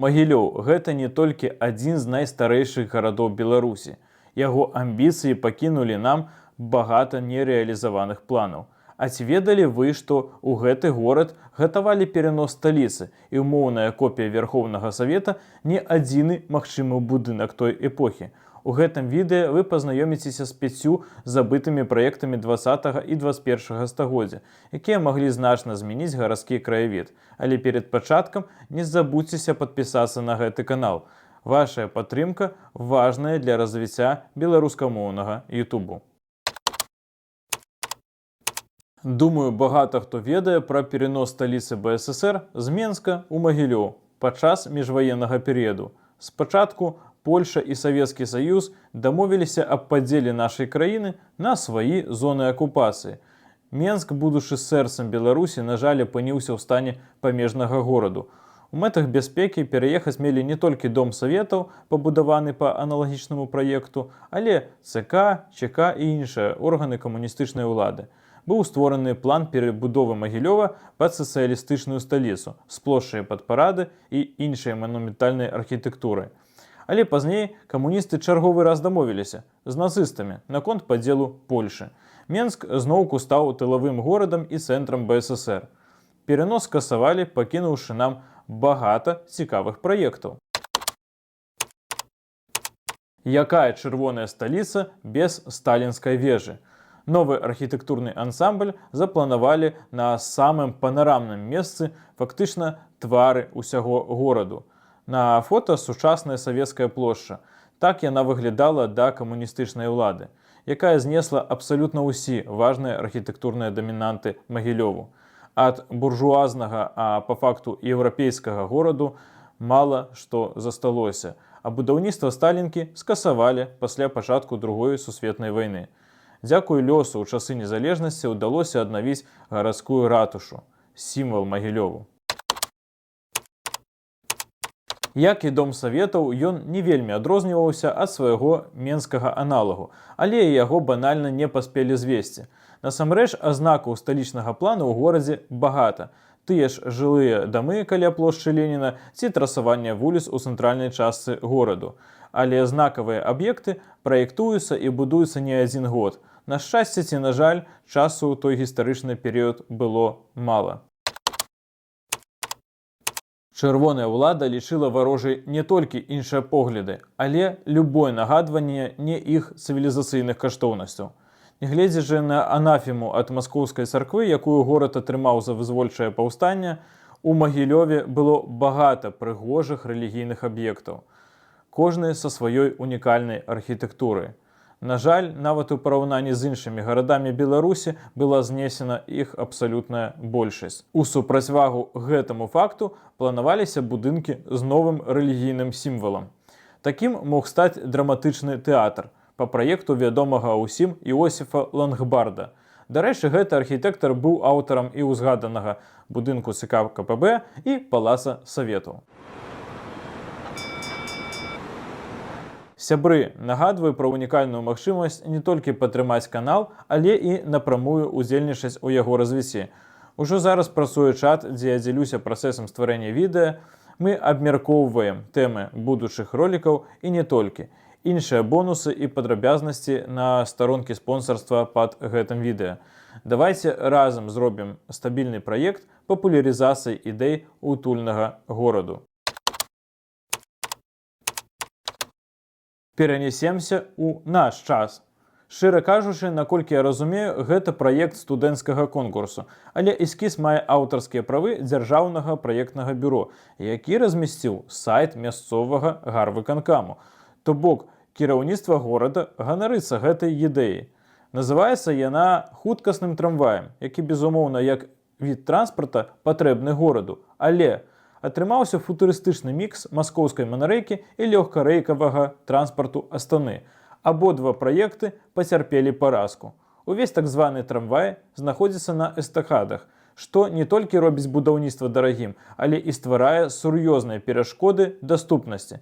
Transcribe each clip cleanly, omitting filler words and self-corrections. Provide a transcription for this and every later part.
Магілёў гэта не толькі адзін з найстарэйшых гарадоў Беларусі. Яго амбіцыі пакінулі нам багата нерэалізаваных планаў. А ці ведалі вы, што ў гэты горад гатавалі перанос сталіцы і умоўная копія Верховнага Савета не адзіны магчымы будынак той эпохі. У гэтым відэа вы пазнаёміцеся з 5 забытымі праектамі 20 і 21 стагоддзя, якія маглі значна змяніць гарадскі краявід. Але перад пачаткам не забудзьцеся падпісацца на гэты канал. Вашая падтрымка важная для развіцця беларускамоўнага ютубу. Думаю, багата хто ведае пра перанос сталіцы БССР з Менска ў Магілёў падчас міжваеннага перыяду. Спачатку Польша і Савецкі Саюз дамовіліся аб падзеле нашай краіны на свае зоны акупацыі. Менск, будучы сэрцам Беларусі, на жаль, апыніўся ў стане памежнага гораду. У мэтах бяспекі пераехаць мелі не толькі Дом Саветаў, пабудаваны па аналагічнаму праекту, але ЦК, ЧК і іншыя органы камуністычнай улады. Быў створаны план перабудовы Магілёва пад сацыялістычную сталіцу з плошчай пад парады і іншай манументальнай архітэктурай. Але пазней камуністы чарговы раз дамовіліся з нацыстамі наконт падзелу Польшы. Менск зноўку стаў тылавым горадам і цэнтрам БССР. Перанос скасавалі, пакінуўшы нам багата цікавых праектаў. Якая чырвоная сталіца без сталінскай вежы? Новы архітэктурны ансамбль запланавалі на самым панарамным месцы фактычна твары ўсяго гораду. На фота сучасная савецкая плошча. Так яна выглядала да камуністычнай улады, якая знесла абсалютна ўсе важныя архітэктурныя дамінанты Магілёву. Ад буржуазнага, а па факту еўрапейскага гораду мала што засталося, а будаўніцтва сталінкі скасавалі пасля пачатку Другой сусветнай вайны. Дзякуй лёсу ў часы незалежнасці ўдалося аднавіць гарадскую ратушу, сімвал Магілёву. Як і Дом Саветаў, ён не вельмі адрозніваўся ад свайго менскага аналагу, але і яго банальна не паспелі звесці. Насамрэч, азнакаў сталічнага плану ў горадзе багата. Тыя ж жылыя дамы каля плошчы Леніна ці трасаванне вуліц у цэнтральнай частцы гораду. Але знакавыя аб'екты праектуюцца і будуюцца не адзін год. На шчасце ці на жаль, часу ў той гістарычны перыяд было мала. Чырвоная ўлада лічыла варожай не толькі іншыя погляды, але любое нагадванне не іх цывілізацыйных каштоўнасцяў. Нягледзячы на анафему ад маскоўскай царквы, якую горад атрымаў за вызвольчае паўстанне, у Магілёве было багата прыгожых рэлігійных аб'ектаў, кожны са сваёй унікальнай архітэктурай. На жаль, нават у параўнанні з іншымі гарадамі Беларусі была знесена іх абсалютная большасць. У супрацьвагу гэтаму факту планаваліся будынкі з новым рэлігійным сімвалам. Такім мог стаць драматычны тэатр па праекту вядомага ўсім Іосіфа Лангбарда. Дарэчы, гэты архітэктар быў аўтарам і ўзгаданага будынку ЦК КПБ і Палаца Саветаў. Сябры, нагадваю пра унікальную магчымасць не толькі падтрымаць канал, але і напрамую удзельнічаць у яго развіцці. Ужо зараз працуе чат, дзе я дзелюся працэсам стварэння відэа. Мы абмяркоўваем тэмы будучых ролікаў і не толькі. Іншыя бонусы і падрабязнасці на старонкі спонсарства пад гэтым відэа. Давайце разам зробім стабільны праект папулярызацыі ідэй утульнага гораду. Перанесемся ў наш час. Шчыра кажучы, наколькі я разумею, гэта праект студэнцкага конкурсу, але эскіз мае аўтарскія правы дзяржаўнага праектнага бюро, які размясціў сайт мясцовага гарвыканкаму. То бок, кіраўніцтва горада ганарыцца гэтай ідэяй. Называецца яна хуткасным трамваем, які, безумоўна, як від транспарта патрэбны гораду, але атрымаўся футурыстычны мікс маскоўскай манарэйкі і лёгкарэйкавага транспарту Астаны. Абодва праекты пацярпелі паразку. Увесь так званы трамвай знаходзіцца на эстакадах, што не толькі робіць будаўніцтва дарагім, але і стварае сур'ёзныя перашкоды даступнасці.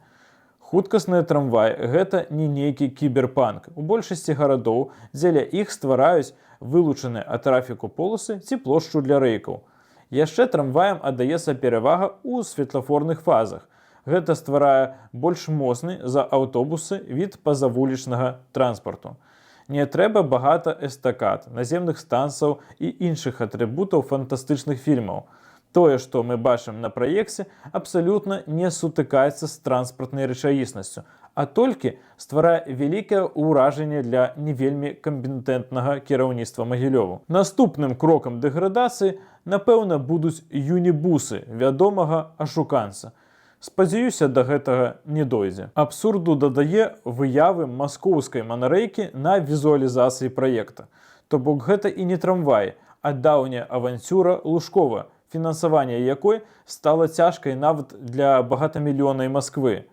Хуткасныя трамваі – гэта не нейкі кіберпанк. У большасці гарадоў дзеля іх ствараюць вылучаныя ад трафіку полосы ці плошчу для рэйкаў. Яшчэ трамваям аддаецца перавага ў светлафорных фазах. Гэта стварае больш моцны за аўтобусы від пазавулічнага транспарту. Не трэба багата эстакад, наземных станцыяў і іншых атрыбутаў фантастычных фільмаў. Тое, што мы бачым на праекце, абсалютна не сутыкаецца з транспартнай рэчаіснасцю, а толькі стварае вялікае ўражанне для не вельмі кампетэнтнага кіраўніцтва Магілёву. Наступным крокам дэградацыі, напэўна, будуць юнібусы вядомага ашуканца. Спадзяюся, да гэтага не дойдзе. Абсурду дадае выявы маскоўскай манарэйкі на візуалізацыі праекта. То бок гэта і не трамвай, а даўняя аванцюра Лужкова, фінансаванне якой стала цяжкай нават для багатамільённай Масквы.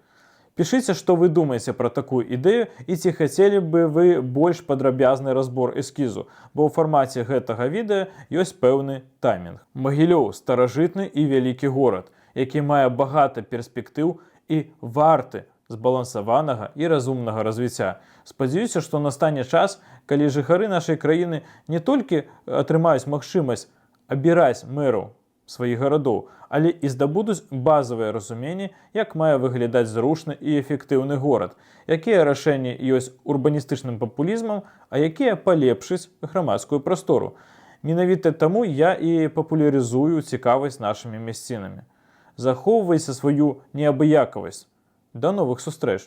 Пішыце, што вы думаеце пра такую ідэю і ці хацелі бы вы больш падрабязны разбор эскізу, бо ў фармаце гэтага відэа ёсць пэўны таймінг. Магілёў – старажытны і вялікі горад, які мае багата перспектыў і варты збалансаванага і разумнага развіцця. Спадзяюся, што настане час, калі жыхары нашай краіны не толькі атрымаюць магчымасць абіраць мэраў сваіх гарадоў, але і здабудуць базавае разуменне, як мае выглядаць зручны і эфектыўны горад, якія рашэнні ёсць урбаністычным папулізмам, а якія палепшаць грамадскую прастору. Менавіта таму я і папулярызую цікавасць нашымі мясцінамі. Захоўвайце сваю неабыякавасць. Да новых сустрэч!